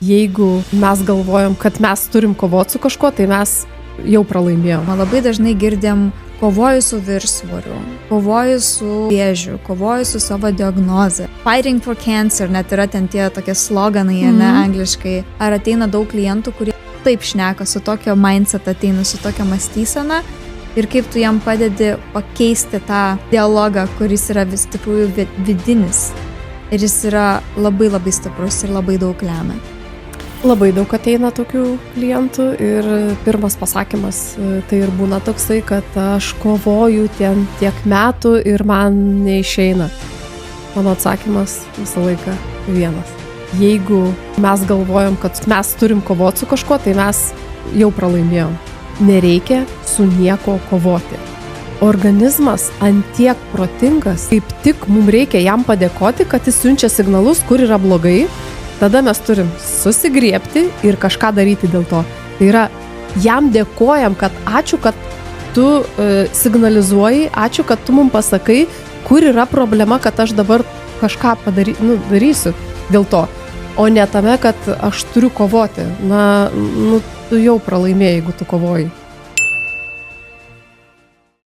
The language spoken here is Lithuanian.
Jeigu mes galvojam, kad mes turim kovoti su kažkuo, tai mes jau pralaimėjom. Labai dažnai girdim kovoju su viršsvoriu, kovoju su vėžiu, kovoju su savo diagnoze. Fighting for cancer, net yra ten tie tokie sloganai, ne angliškai. Ar ateina daug klientų, kurie taip šneka, su tokio mindset ateina, su tokia mąstysena ir kaip tu jam padedi pakeisti tą dialogą, kuris yra vis tikrųjų vidinis. Ir jis yra labai labai stiprus ir labai daug lemia. Labai daug ateina tokių klientų ir pirmas pasakymas tai ir būna toksai, kad aš kovoju tiek metų ir man neišeina. Mano atsakymas visą laiką vienas. Jeigu mes galvojam, kad mes turim kovoti su kažkuo, tai mes jau pralaimėjom. Nereikia su nieko kovoti. Organizmas antiek protingas, kaip tik mums reikia jam padėkoti, kad jis siunčia signalus, kur yra blogai. Tada mes turim susigriebti ir kažką daryti dėl to. Tai yra, jam dėkojam, kad ačiū, kad tu signalizuoji, ačiū, kad tu mums pasakai, kur yra problema, kad aš dabar kažką darysiu dėl to. O ne tame, kad aš turiu kovoti. Tu jau pralaimėjai, jeigu tu kovoji.